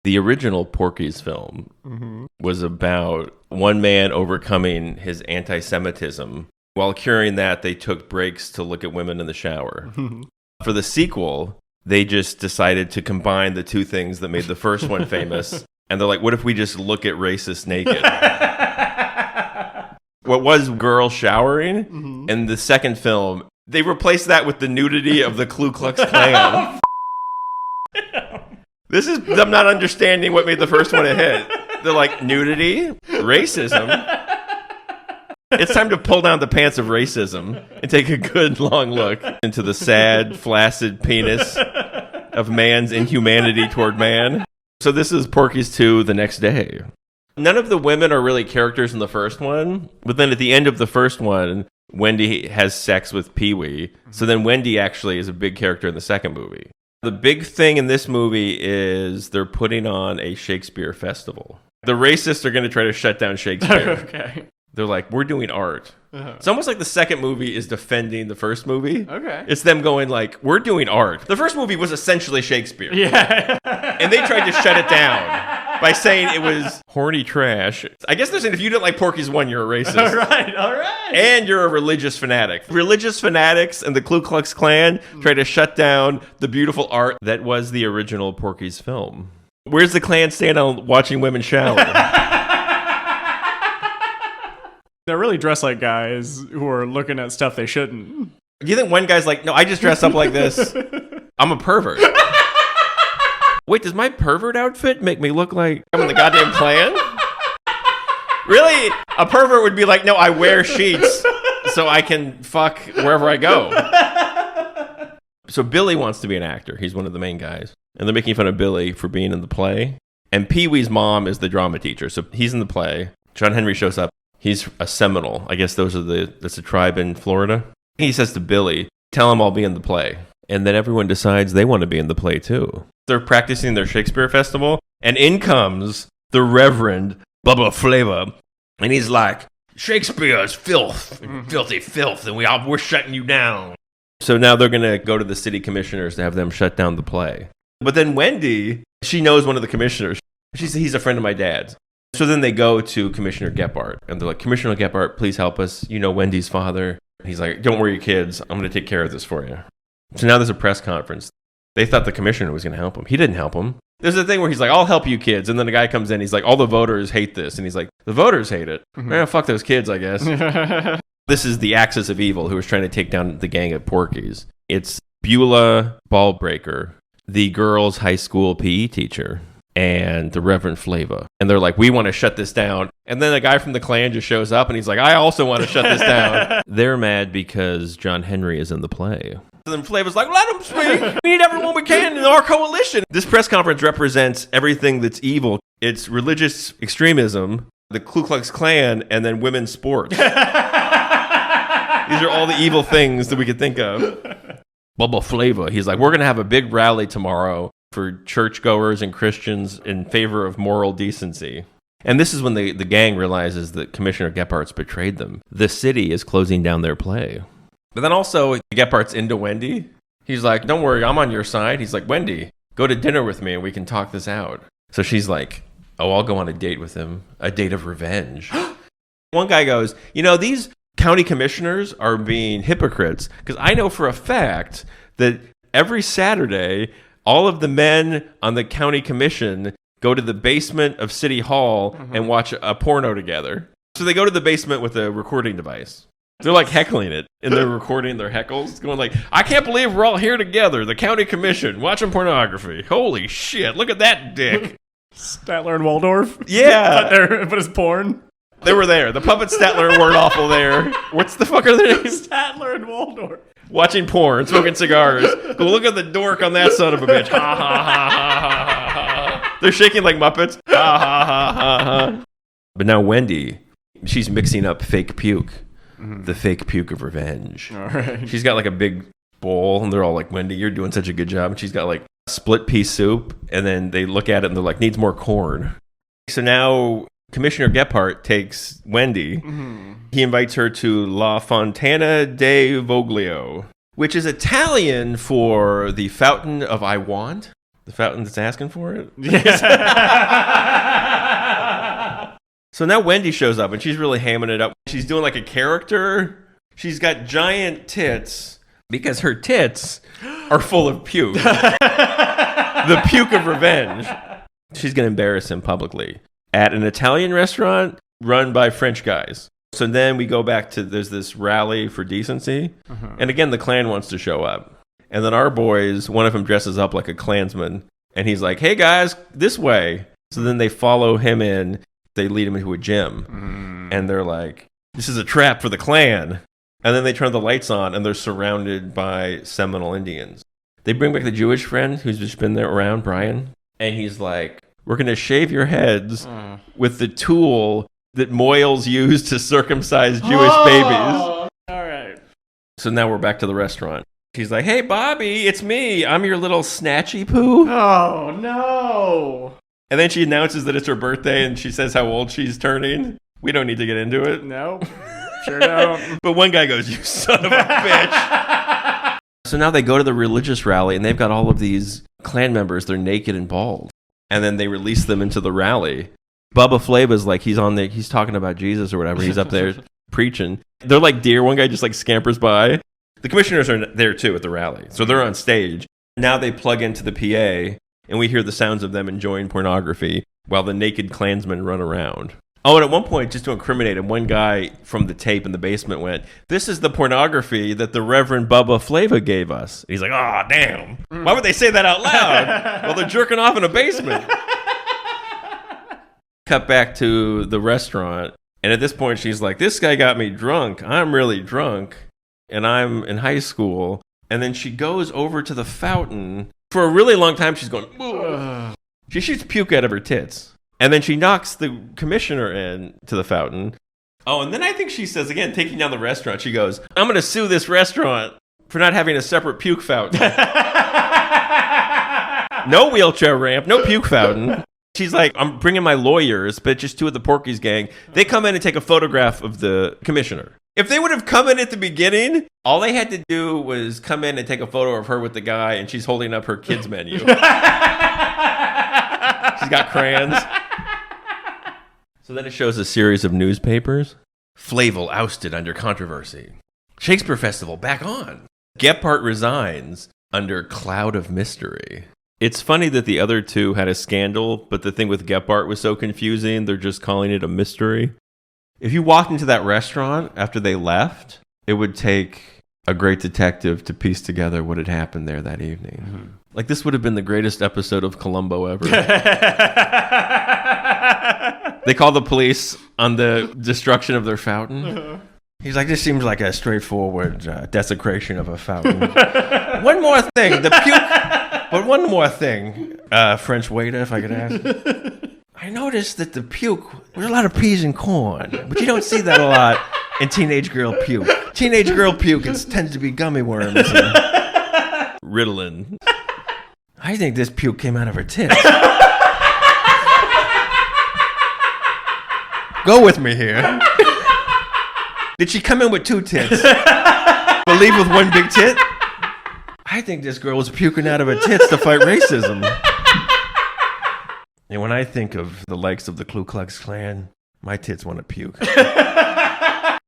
The original Porky's film was about one man overcoming his anti-Semitism. While curing that, they took breaks to look at women in the shower. For the sequel, they just decided to combine the two things that made the first one famous. And they're like, what if we just look at racists naked? What was girls showering in the second film, they replaced that with the nudity of the Ku Klux Klan. This is them not understanding what made the first one a hit. They're like, nudity? Racism? It's time to pull down the pants of racism and take a good long look into the sad, flaccid penis of man's inhumanity toward man. So this is Porky's 2 the next day. None of the women are really characters in the first one, but then at the end of the first one, Wendy has sex with Pee-wee. So then Wendy actually is a big character in the second movie. The big thing in this movie is they're putting on a Shakespeare festival. The racists are going to try to shut down Shakespeare. Okay. They're like, we're doing art. It's almost like the second movie is defending the first movie. Okay. It's them going like, we're doing art. The first movie was essentially Shakespeare. Yeah. And they tried to shut it down by saying it was horny trash. I guess they're saying if you didn't like Porky's 1, you're a racist. All right. And you're a religious fanatic. Religious fanatics and the Ku Klux Klan try to shut down the beautiful art that was the original Porky's film. Where's the Klan stand on watching women shower? They're really dressed like guys who are looking at stuff they shouldn't. Do you think one guy's like, no, I just dress up like this. I'm a pervert. Wait, does my pervert outfit make me look like I'm in the goddamn Klan? Really? A pervert would be like, no, I wear sheets so I can fuck wherever I go. So Billy wants to be an actor. He's one of the main guys. And they're making fun of Billy for being in the play. And Pee-wee's mom is the drama teacher. So he's in the play. John Henry shows up. He's a Seminole. I guess that's a tribe in Florida. He says to Billy, tell him I'll be in the play. And then everyone decides they want to be in the play too. They're practicing their Shakespeare festival. And in comes the Reverend Bubba Flavor. And he's like, Shakespeare is filth, filthy filth, and we're shutting you down. So now they're going to go to the city commissioners to have them shut down the play. But then Wendy, she knows one of the commissioners. She says, he's a friend of my dad's. So then they go to Commissioner Gephardt. And they're like, Commissioner Gephardt, please help us. You know Wendy's father. He's like, don't worry, kids. I'm going to take care of this for you. So now there's a press conference. They thought the commissioner was going to help him. He didn't help him. There's a thing where he's like, I'll help you kids. And then the guy comes in. He's like, all the voters hate this. And he's like, the voters hate it. Fuck those kids, I guess. This is the axis of evil who is trying to take down the gang at Porky's. It's Beulah Ballbreaker, the girls' high school PE teacher, and the Reverend Flava. And they're like, we want to shut this down. And then a guy from the Klan just shows up and he's like, I also want to shut this down. They're mad because John Henry is in the play. So then Flava's like, let him speak. We need everyone we can in our coalition. This press conference represents everything that's evil. It's religious extremism, the Ku Klux Klan, and then women's sports. These are all the evil things that we could think of. Bubba Flava, he's like, we're going to have a big rally tomorrow for churchgoers and Christians in favor of moral decency. And this is when the gang realizes that Commissioner Gephardt's betrayed them. The city is closing down their play. But then also, Gephardt's into Wendy. He's like, don't worry, I'm on your side. He's like, Wendy, go to dinner with me and we can talk this out. So she's like, oh, I'll go on a date with him. A date of revenge. One guy goes, you know, these county commissioners are being hypocrites. Because I know for a fact that every Saturday, all of the men on the county commission go to the basement of City Hall and watch a porno together. So they go to the basement with a recording device. They're like heckling it, and they're recording their heckles, going like, I can't believe we're all here together, the county commission, watching pornography. Holy shit, look at that dick. Statler and Waldorf? Yeah. But it's porn? They were there. The puppet Statler and Wordawful there. What's the fuck are their names? Statler and Waldorf. Watching porn, smoking cigars. Go look at the dork on that son of a bitch. Ha ha ha ha ha ha. They're shaking like Muppets. Ha ha ha ha ha. But now Wendy, she's mixing up fake puke. The fake puke of revenge. All right. She's got like a big bowl, and they're all like, Wendy, you're doing such a good job. And she's got like split pea soup, and then they look at it and they're like, needs more corn. So now Commissioner Gephardt takes Wendy. He invites her to La Fontana de Voglio, which is Italian for the fountain of I want. The fountain that's asking for it? Yeah. So now Wendy shows up, and she's really hamming it up. She's doing like a character. She's got giant tits, because her tits are full of puke. The puke of revenge. She's going to embarrass him publicly at an Italian restaurant run by French guys. So then we go back to, there's this rally for decency. And again, the Klan wants to show up. And then our boys, one of them dresses up like a Klansman. And he's like, hey guys, this way. So then they follow him in. They lead him into a gym. And they're like, this is a trap for the Klan. And then they turn the lights on and they're surrounded by Seminole Indians. They bring back the Jewish friend who's just been there around, Brian. And he's like, we're going to shave your heads with the tool that Moyles used to circumcise Jewish babies. All right. So now we're back to the restaurant. He's like, hey, Bobby, it's me. I'm your little snatchy poo. Oh, no. And then she announces that it's her birthday and she says how old she's turning. We don't need to get into it. No, sure don't. But one guy goes, you son of a bitch. So now they go to the religious rally and they've got all of these Klan members. They're naked and bald. And then they release them into the rally. Bubba Flava's like, he's talking about Jesus or whatever. He's up there preaching. They're like deer. One guy just like scampers by. The commissioners are there too at the rally. So they're on stage. Now they plug into the PA and we hear the sounds of them enjoying pornography while the naked Klansmen run around. Oh, and at one point, just to incriminate him, one guy from the tape in the basement went, this is the pornography that the Reverend Bubba Flava gave us. He's like, oh, damn. Why would they say that out loud? Well, they're jerking off in a basement. Cut back to the restaurant. And at this point, she's like, this guy got me drunk. I'm really drunk. And I'm in high school. And then she goes over to the fountain. For a really long time, she's going, ugh. She shoots puke out of her tits. And then she knocks the commissioner in to the fountain. Oh, and then I think she says, again, taking down the restaurant, she goes, I'm going to sue this restaurant for not having a separate puke fountain. No wheelchair ramp, no puke fountain. She's like, I'm bringing my lawyers, but just two of the Porky's gang. They come in and take a photograph of the commissioner. If they would have come in at the beginning, all they had to do was come in and take a photo of her with the guy, and she's holding up her kids' menu. She's got crayons. So then it shows a series of newspapers. Flavel ousted under controversy. Shakespeare Festival back on. Gephardt resigns under cloud of mystery. It's funny that the other two had a scandal, but the thing with Gephardt was so confusing, they're just calling it a mystery. If you walked into that restaurant after they left, it would take a great detective to piece together what had happened there that evening. Mm-hmm. Like, this would have been the greatest episode of Columbo ever. They call the police on the destruction of their fountain. Uh-huh. He's like, this seems like a straightforward desecration of a fountain. One more thing, the puke. But one more thing, French waiter, if I could ask. I noticed that the puke was a lot of peas and corn, but you don't see that a lot in teenage girl puke. Teenage girl puke, it tends to be gummy worms and Ritalin. I think this puke came out of her tits. Go with me here. Did she come in with two tits? But leave with one big tit? I think this girl was puking out of her tits to fight racism. And when I think of the likes of the Ku Klux Klan, my tits want to puke.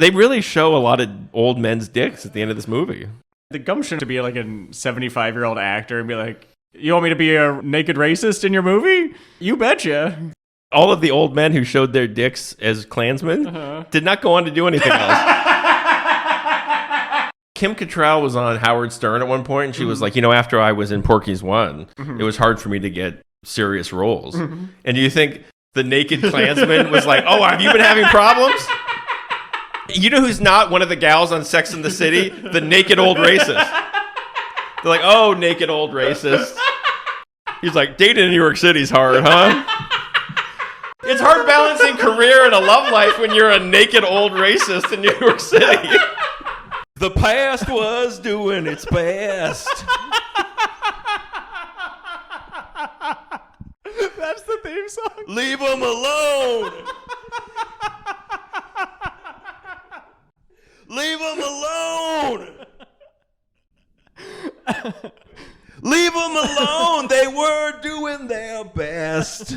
They really show a lot of old men's dicks at the end of this movie. The gumption to be like a 75-year-old actor and be like, you want me to be a naked racist in your movie? You betcha. All of the old men who showed their dicks as Klansmen did not go on to do anything else. Kim Cattrall was on Howard Stern at one point, and she was like, after I was in Porky's 1, it was hard for me to get serious roles. And do you think the naked Klansman was like, oh, have you been having problems? You know who's not one of the gals on Sex and the City? The naked old racist. They're like, oh, naked old racist. He's like, dating in New York City's hard, huh? It's hard balancing career and a love life when you're a naked old racist in New York City. The past was doing its best. That's the theme song. Leave them alone. Leave them alone. Leave them alone. They were doing their best.